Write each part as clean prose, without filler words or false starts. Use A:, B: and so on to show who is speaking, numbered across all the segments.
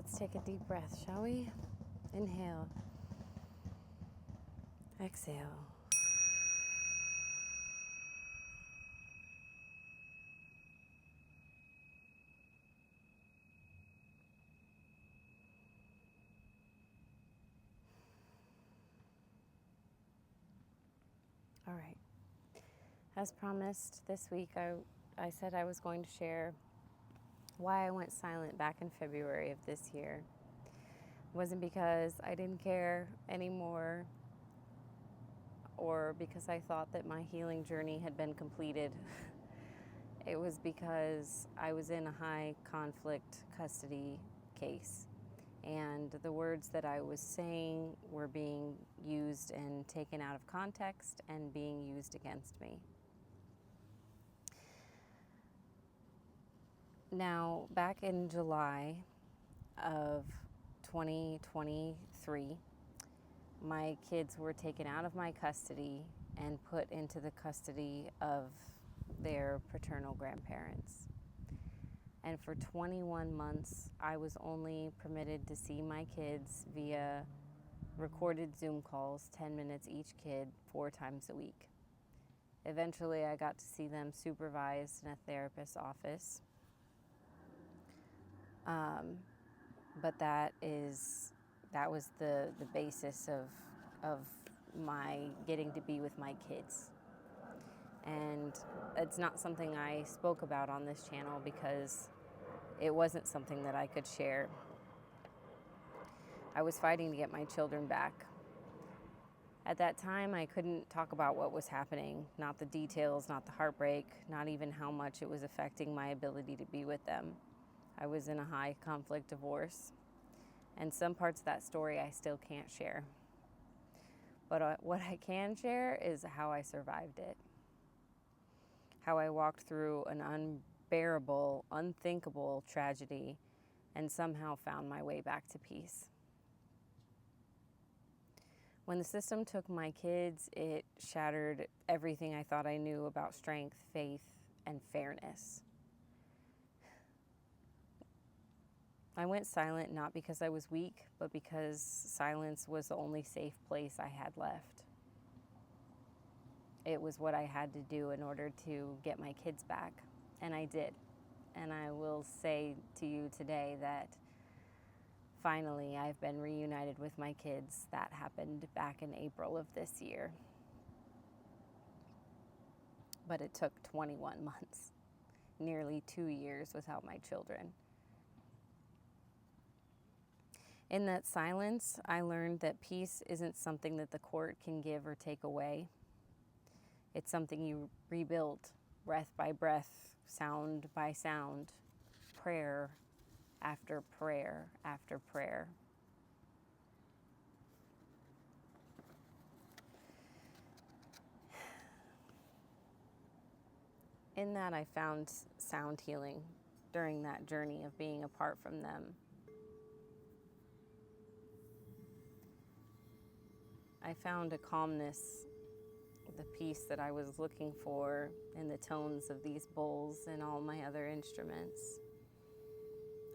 A: Let's take a deep breath, shall we? Inhale. Exhale. All right. As promised, this week I said I was going to share why I went silent back in February of this year. It wasn't because I didn't care anymore or because I thought that my healing journey had been completed. It was because I was in a high conflict custody case, and the words that I was saying were being used and taken out of context and being used against me. Now, back in July of 2023, my kids were taken out of my custody and put into the custody of their paternal grandparents. And for 21 months, I was only permitted to see my kids via recorded Zoom calls, 10 minutes each kid, 4 times a week. Eventually, I got to see them supervised in a therapist's office. But that was the basis of my getting to be with my kids. And it's not something I spoke about on this channel because it wasn't something that I could share. I was fighting to get my children back. At that time, I couldn't talk about what was happening, not the details, not the heartbreak, not even how much it was affecting my ability to be with them. I was in a high conflict divorce, and some parts of that story I still can't share. But what I can share is how I survived it. How I walked through an unbearable, unthinkable tragedy and somehow found my way back to peace. When the system took my kids, it shattered everything I thought I knew about strength, faith, and fairness. I went silent not because I was weak, but because silence was the only safe place I had left. It was what I had to do in order to get my kids back, and I did. And I will say to you today that finally I've been reunited with my kids. That happened back in April of this year. But it took 21 months, nearly 2 years without my children. In that silence, I learned that peace isn't something that the court can give or take away. It's something you rebuild breath by breath, sound by sound, prayer after prayer after prayer. In that, I found sound healing during that journey of being apart from them. I found a calmness, the peace that I was looking for in the tones of these bowls and all my other instruments.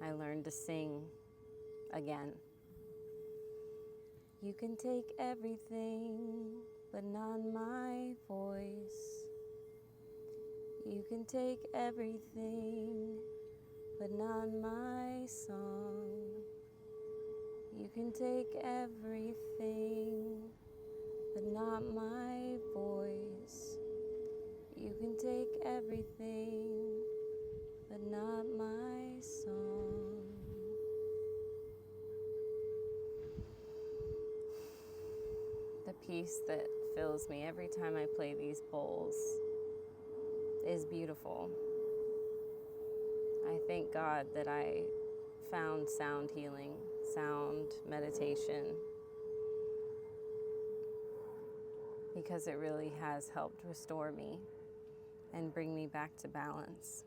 A: I learned to sing again. You can take everything, but not my voice. You can take everything, but not my song. You can take everything, but not my voice. You can take everything, but not my song. The peace that fills me every time I play these bowls is beautiful. I thank God that I found sound healing, sound meditation, because it really has helped restore me and bring me back to balance.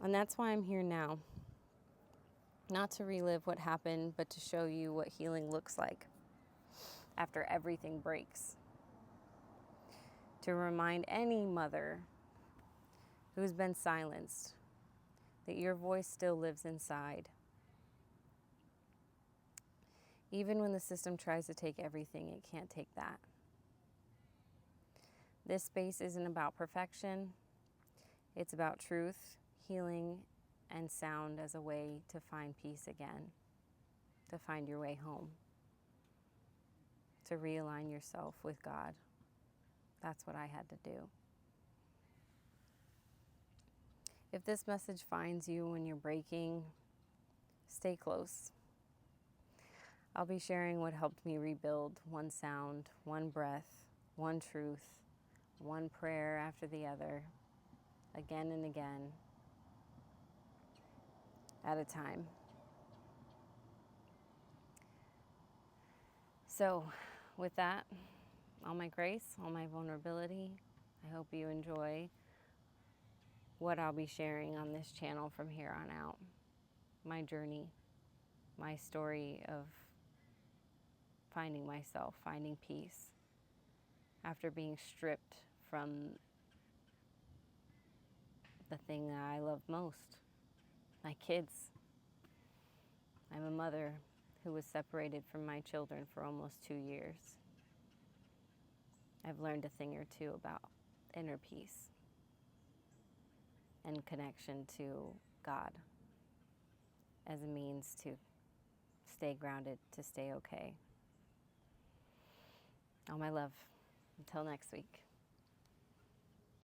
A: And that's why I'm here now. Not to relive what happened, but to show you what healing looks like after everything breaks. To remind any mother who's been silenced that your voice still lives inside. Even when the system tries to take everything, it can't take that. This space isn't about perfection. It's about truth, healing, and sound as a way to find peace again, to find your way home, to realign yourself with God. That's what I had to do. If this message finds you when you're breaking, stay close. I'll be sharing what helped me rebuild one sound, one breath, one truth, one prayer after the other, again and again, at a time. So, with that, all my grace, all my vulnerability, I hope you enjoy what I'll be sharing on this channel from here on out. My journey, my story of finding myself, finding peace after being stripped from the thing that I love most, my kids. I'm a mother who was separated from my children for almost 2 years. I've learned a thing or two about inner peace and connection to God as a means to stay grounded, to stay okay. All my love. Until next week.